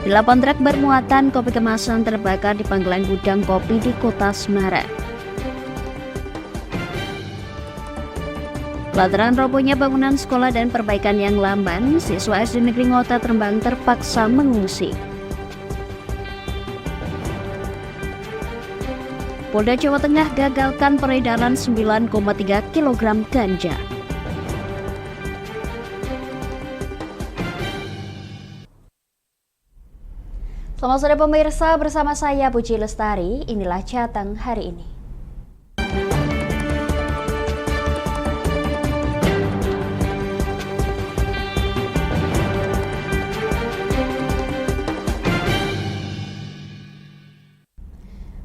8 truk bermuatan kopi kemasan terbakar di pangkalan gudang kopi di Kota Semarang. Lantaran robohnya bangunan sekolah dan perbaikan yang lamban, siswa SD Negeri Ngota Rembang terpaksa mengungsi. Polda Jawa Tengah gagalkan peredaran 9,3 kg ganja. Selamat sore pemirsa, bersama saya Puji Lestari, inilah Jateng hari ini.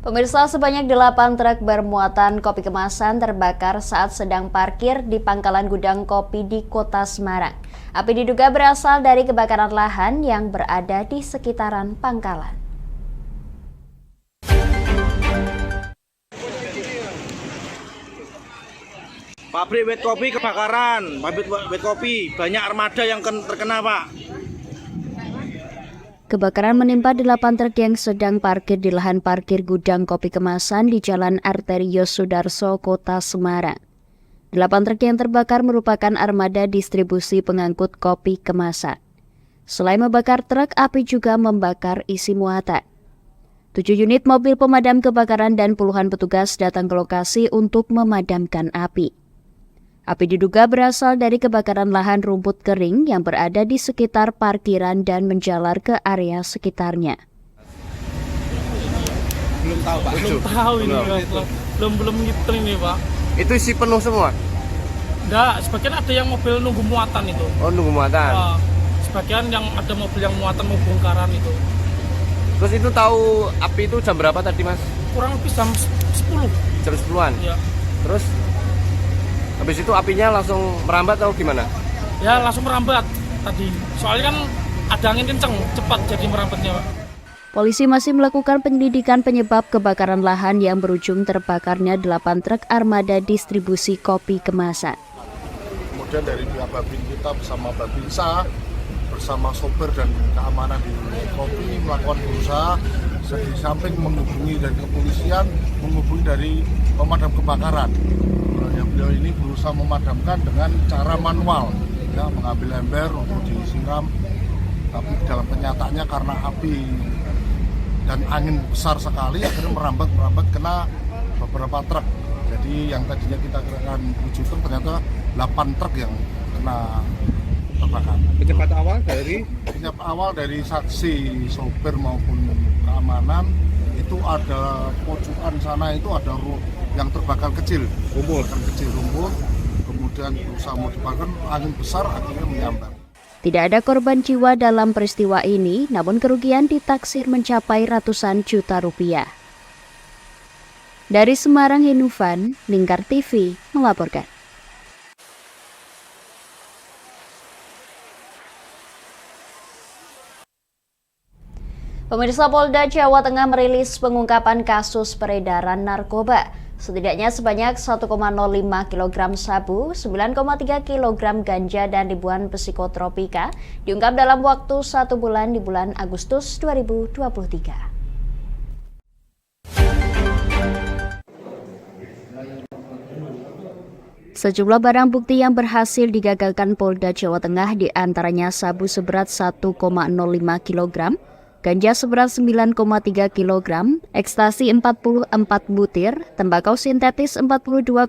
Pemirsa, sebanyak 8 truk bermuatan kopi kemasan terbakar saat sedang parkir di pangkalan gudang kopi di Kota Semarang. Api diduga berasal dari kebakaran lahan yang berada di sekitaran pangkalan. Pabrik wet kopi kebakaran, pabrik wet kopi banyak armada yang terkena, Pak. Kebakaran menimpa 8 truk yang sedang parkir di lahan parkir gudang kopi kemasan di Jalan Arterius Sudarso, Kota Semarang. 8 truk yang terbakar merupakan armada distribusi pengangkut kopi kemasan. Selain membakar truk, api juga membakar isi muatan. 7 unit mobil pemadam kebakaran dan puluhan petugas datang ke lokasi untuk memadamkan api. Api diduga berasal dari kebakaran lahan rumput kering yang berada di sekitar parkiran dan menjalar ke area sekitarnya. Belum tahu, Pak. Belum gitu ini, Pak. Itu isi penuh semua? Enggak, sebagian ada yang mobil nunggu muatan itu. Oh, nunggu muatan. Sebagian yang ada mobil yang muatan mau bongkaran itu. Terus itu tahu api itu jam berapa tadi, Mas? Kurang lebih jam 10. Jam 10-an? Iya. Terus habis itu apinya langsung merambat atau gimana? Ya, langsung merambat tadi. Soalnya kan ada angin kenceng, cepat jadi merambatnya, Pak. Polisi masih melakukan penyelidikan penyebab kebakaran lahan yang berujung terbakarnya 8 truk armada distribusi kopi kemasan. Kemudian dari pihak Babin kita bersama Babinsa, bersama sopir dan keamanan di kopi melakukan berusaha di samping menghubungi dari kepolisian, menghubungi dari pemadam kebakaran. Yang beliau ini berusaha memadamkan dengan cara manual, ya, mengambil ember untuk disiram. Tapi dalam kenyataannya karena api dan angin besar sekali akhirnya merambat kena beberapa truk. Jadi yang tadinya kita kirakan 7 truk ternyata 8 truk yang kena terbakar. Penyebab awal dari saksi sopir maupun keamanan itu ada pojokan sana itu ada yang terbakar kecil, rumput, kemudian berusaha mau dibakar, angin besar akhirnya menyambar. Tidak ada korban jiwa dalam peristiwa ini, namun kerugian ditaksir mencapai ratusan juta rupiah. Dari Semarang, Hinufan, Lingkar TV melaporkan. Pemirsa, Polda Jawa Tengah merilis pengungkapan kasus peredaran narkoba. Setidaknya sebanyak 1,05 kg sabu, 9,3 kg ganja dan ribuan psikotropika diungkap dalam waktu 1 bulan di bulan Agustus 2023. Sejumlah barang bukti yang berhasil digagalkan Polda Jawa Tengah diantaranya sabu seberat 1,05 kg, ganja seberat 9,3 kg, ekstasi 44 butir, tembakau sintetis 42,89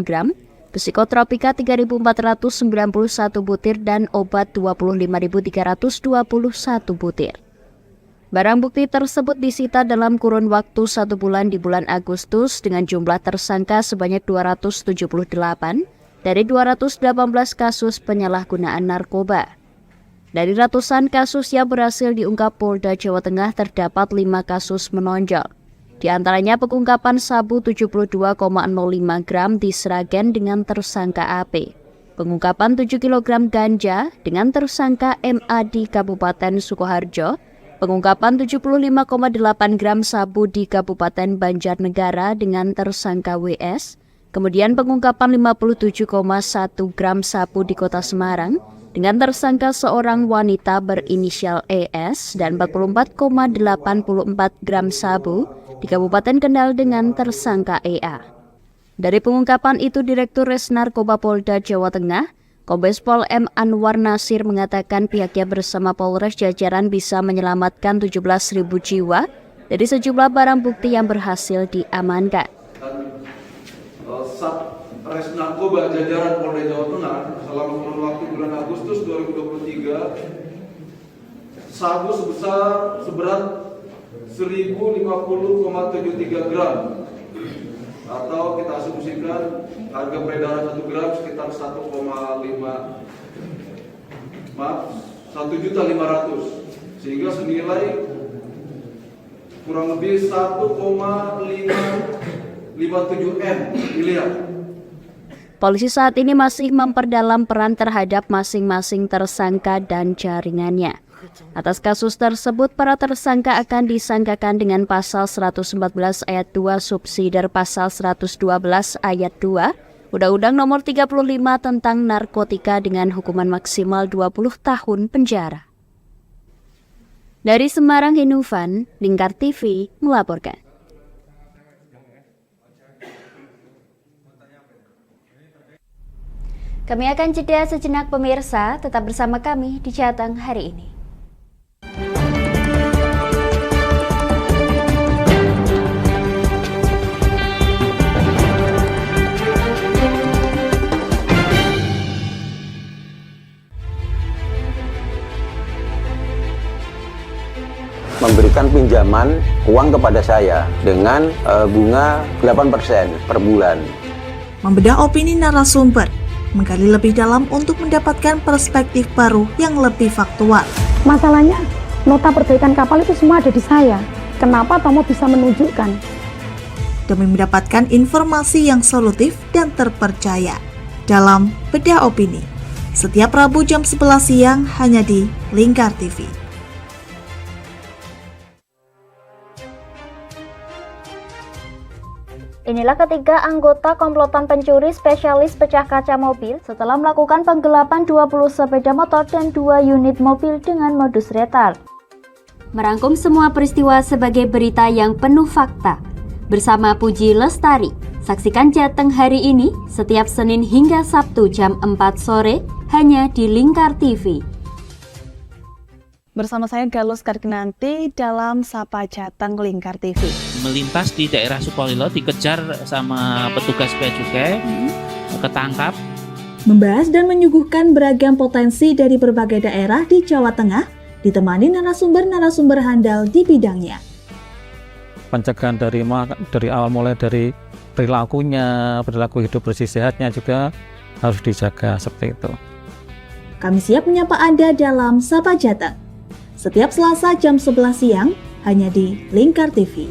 gram, psikotropika 3.491 butir, dan obat 25.321 butir. Barang bukti tersebut disita dalam kurun waktu 1 bulan di bulan Agustus dengan jumlah tersangka sebanyak 278 dari 218 kasus penyalahgunaan narkoba. Dari ratusan kasus yang berhasil diungkap Polda Jawa Tengah terdapat 5 kasus menonjol. Di antaranya pengungkapan sabu 72,05 gram di Sragen dengan tersangka AP. Pengungkapan 7 kg ganja dengan tersangka MA di Kabupaten Sukoharjo. Pengungkapan 75,8 gram sabu di Kabupaten Banjarnegara dengan tersangka WS. Kemudian pengungkapan 57,1 gram sabu di Kota Semarang dengan tersangka seorang wanita berinisial ES dan 44,84 gram sabu di Kabupaten Kendal dengan tersangka EA. Dari pengungkapan itu, Direktur Res Narkoba Polda Jawa Tengah, Kombes Pol M. Anwar Nasir mengatakan pihaknya bersama Polres jajaran bisa menyelamatkan 17.000 jiwa dari sejumlah barang bukti yang berhasil diamankan. Res Narkoba jajaran Polda Jawa Tengah selama kurun waktu bulan Agustus 2023 sabu seberat 1050,73 gram atau kita asumsikan harga peredaran 1 gram sekitar 1.500.000 sehingga senilai kurang lebih 1,557 miliar. Polisi saat ini masih memperdalam peran terhadap masing-masing tersangka dan jaringannya. Atas kasus tersebut, para tersangka akan disangkakan dengan pasal 114 ayat 2 subsidiar pasal 112 ayat 2 Undang-Undang Nomor 35 tentang narkotika dengan hukuman maksimal 20 tahun penjara. Dari Semarang, Hinufan, Lingkar TV melaporkan. Kami akan jeda sejenak pemirsa, tetap bersama kami di Jateng hari ini. Memberikan pinjaman uang kepada saya dengan bunga 8% per bulan. Membedah opini narasumber, menggali lebih dalam untuk mendapatkan perspektif baru yang lebih faktual. Masalahnya, nota perbaikan kapal itu semua ada di saya. Kenapa Tomo bisa menunjukkan? Demi mendapatkan informasi yang solutif dan terpercaya dalam Bedah Opini. Setiap Rabu jam 11 siang hanya di Lingkar TV. Inilah ketiga anggota komplotan pencuri spesialis pecah kaca mobil setelah melakukan penggelapan 20 sepeda motor dan 2 unit mobil dengan modus retard. Merangkum semua peristiwa sebagai berita yang penuh fakta. Bersama Puji Lestari, saksikan Jateng hari ini setiap Senin hingga Sabtu jam 4 sore hanya di Lingkar TV. Bersama saya Galus Karginanti dalam Sapa Jateng Lingkar TV. Melintas di daerah Sukolilo dikejar sama petugas bea cukai, ketangkap. Membahas dan menyuguhkan beragam potensi dari berbagai daerah di Jawa Tengah, ditemani narasumber-narasumber handal di bidangnya. Pencegahan dari awal mulai dari perilaku hidup bersih sehatnya juga harus dijaga seperti itu. Kami siap menyapa Anda dalam Sapa Jateng. Setiap Selasa jam 11 siang hanya di Lingkar TV.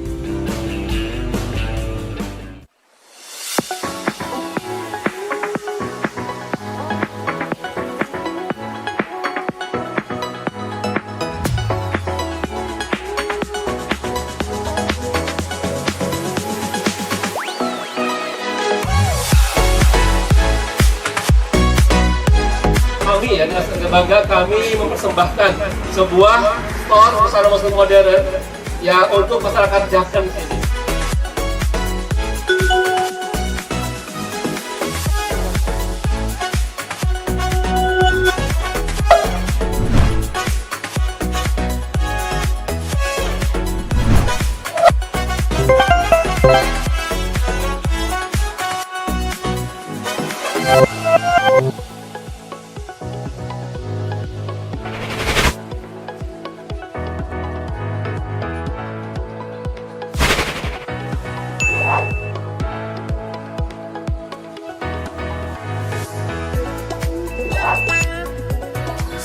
Kami ya, dengan bangga kami mempersembahkan sebuah store busana muslim modern yang untuk masyarakat Jateng ini.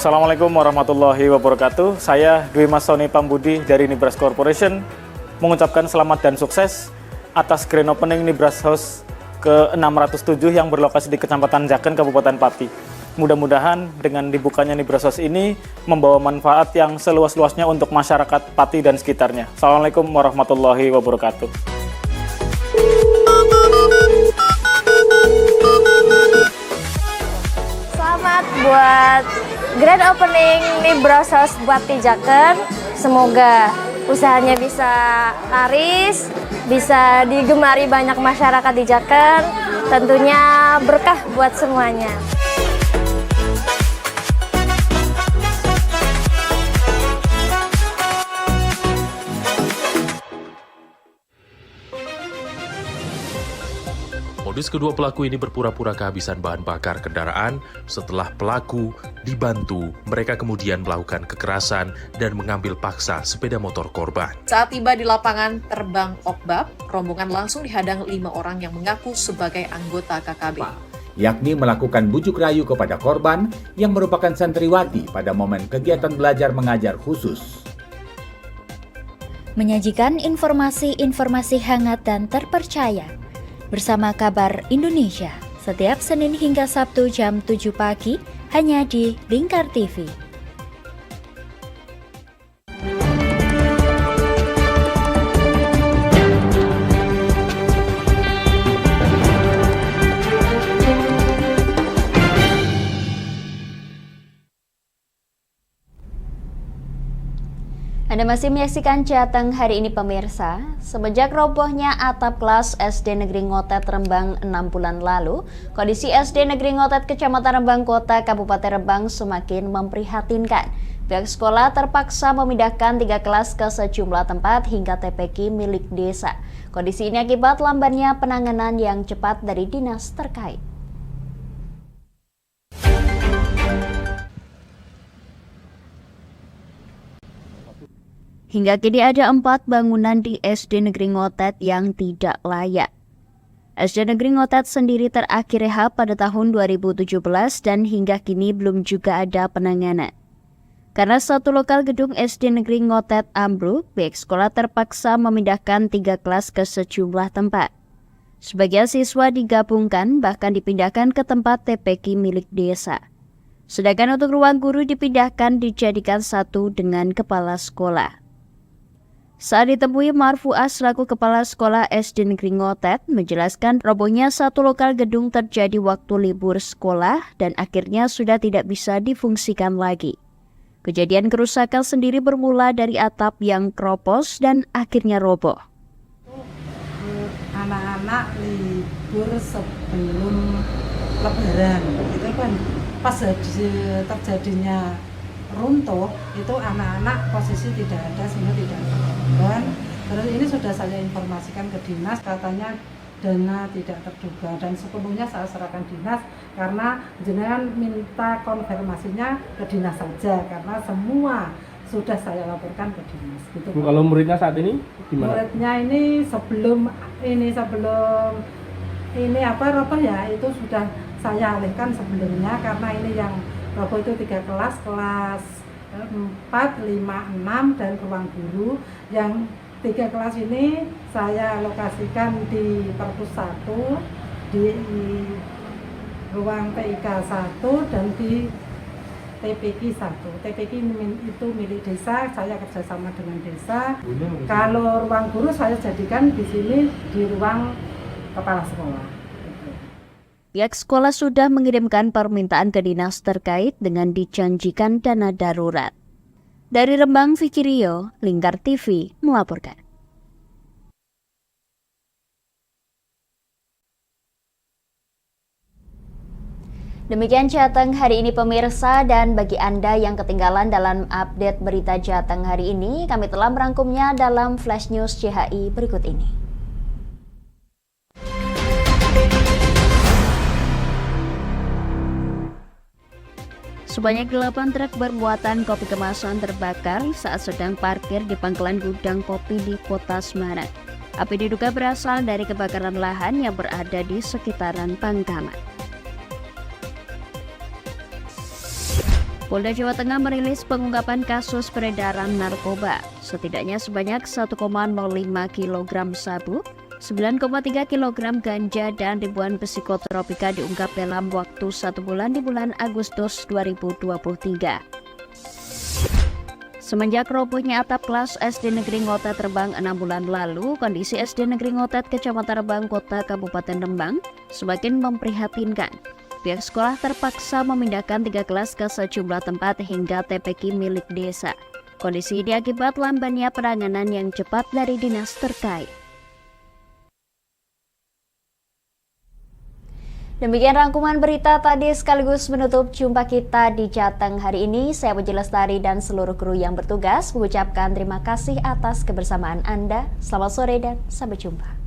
Assalamualaikum warahmatullahi wabarakatuh. Saya Dwi Mas Sony Pambudi dari Nibras Corporation mengucapkan selamat dan sukses atas grand opening Nibras House ke-607 yang berlokasi di Kecamatan Jaken, Kabupaten Pati. Mudah-mudahan dengan dibukanya Nibras House ini membawa manfaat yang seluas-luasnya untuk masyarakat Pati dan sekitarnya. Assalamualaikum warahmatullahi wabarakatuh. Selamat buat pening Nibrasos buat pijakan. Semoga usahanya bisa laris, bisa digemari banyak masyarakat di Jaken, tentunya berkah buat semuanya. Modus kedua pelaku ini berpura-pura kehabisan bahan bakar kendaraan. Setelah pelaku dibantu, mereka kemudian melakukan kekerasan dan mengambil paksa sepeda motor korban. Saat tiba di lapangan terbang Okbab, rombongan langsung dihadang 5 orang yang mengaku sebagai anggota KKB. Yakni melakukan bujuk rayu kepada korban yang merupakan santriwati pada momen kegiatan belajar mengajar khusus. Menyajikan informasi-informasi hangat dan terpercaya bersama Kabar Indonesia setiap Senin hingga Sabtu jam 7 pagi hanya di Lingkar TV. Anda masih menyaksikan Jateng hari ini pemirsa. Semenjak robohnya atap kelas SD Negeri Ngotet Rembang 6 bulan lalu, kondisi SD Negeri Ngotet Kecamatan Rembang Kota Kabupaten Rembang semakin memprihatinkan. Pihak sekolah terpaksa memindahkan 3 kelas ke sejumlah tempat hingga TPQ milik desa. Kondisi ini akibat lambannya penanganan yang cepat dari dinas terkait. Hingga kini ada 4 bangunan di SD Negeri Ngotet yang tidak layak. SD Negeri Ngotet sendiri terakhir rehab pada tahun 2017 dan hingga kini belum juga ada penanganan. Karena satu lokal gedung SD Negeri Ngotet ambruk, pihak sekolah terpaksa memindahkan 3 kelas ke sejumlah tempat. Sebagian siswa digabungkan bahkan dipindahkan ke tempat TPQ milik desa. Sedangkan untuk ruang guru dipindahkan dijadikan satu dengan kepala sekolah. Saat ditemui Marfuah selaku Kepala Sekolah SD Negeri Ngotet menjelaskan robohnya satu lokal gedung terjadi waktu libur sekolah dan akhirnya sudah tidak bisa difungsikan lagi. Kejadian kerusakan sendiri bermula dari atap yang keropos dan akhirnya roboh. Anak-anak libur sebelum Lebaran, itu kan pas terjadinya runtuh itu anak-anak posisi tidak ada sehingga tidak ada korban. Terus ini sudah saya informasikan ke dinas, katanya dana tidak terduga dan sepenuhnya saya serahkan dinas karena jenengan minta konfirmasinya ke dinas saja karena semua sudah saya laporkan ke dinas. Gitu. Bu, kalau muridnya saat ini gimana? Muridnya ini sebelum roboh ya itu sudah saya alihkan sebelumnya karena ini yang roboh itu 3 kelas, kelas 4, 5, 6 dan ruang guru. Yang 3 kelas ini saya alokasikan di Perpus 1, di ruang TIK 1 dan di TPQ 1. TPQ itu milik desa, saya kerjasama dengan desa. Kalau ruang guru saya jadikan di sini di ruang kepala sekolah. Pihak sekolah sudah mengirimkan permintaan ke dinas terkait dengan dijanjikan dana darurat. Dari Rembang, Vicky Rio, Lingkar TV melaporkan. Demikian Jateng hari ini pemirsa, dan bagi Anda yang ketinggalan dalam update berita Jateng hari ini, kami telah merangkumnya dalam Flash News CHI berikut ini. Sebanyak 8 truk bermuatan kopi kemasan terbakar saat sedang parkir di pangkalan gudang kopi di Kota Semarang. Api diduga berasal dari kebakaran lahan yang berada di sekitaran pangkalan. Polda Jawa Tengah merilis pengungkapan kasus peredaran narkoba. Setidaknya sebanyak 1,05 kg sabu, 9,3 kg ganja dan ribuan psikotropika diungkap dalam waktu 1 bulan di bulan Agustus 2023. Semenjak robohnya atap kelas SD Negeri Ngotet Rembang 6 bulan lalu, kondisi SD Negeri Ngotet Kecamatan Rembang Kota Kabupaten Rembang semakin memprihatinkan. Pihak sekolah terpaksa memindahkan 3 kelas ke sejumlah tempat hingga TPQ milik desa. Kondisi ini akibat lambannya penanganan yang cepat dari dinas terkait. Demikian rangkuman berita tadi sekaligus menutup jumpa kita di Jateng hari ini. Saya Puji Lestari dan seluruh kru yang bertugas mengucapkan terima kasih atas kebersamaan Anda. Selamat sore dan sampai jumpa.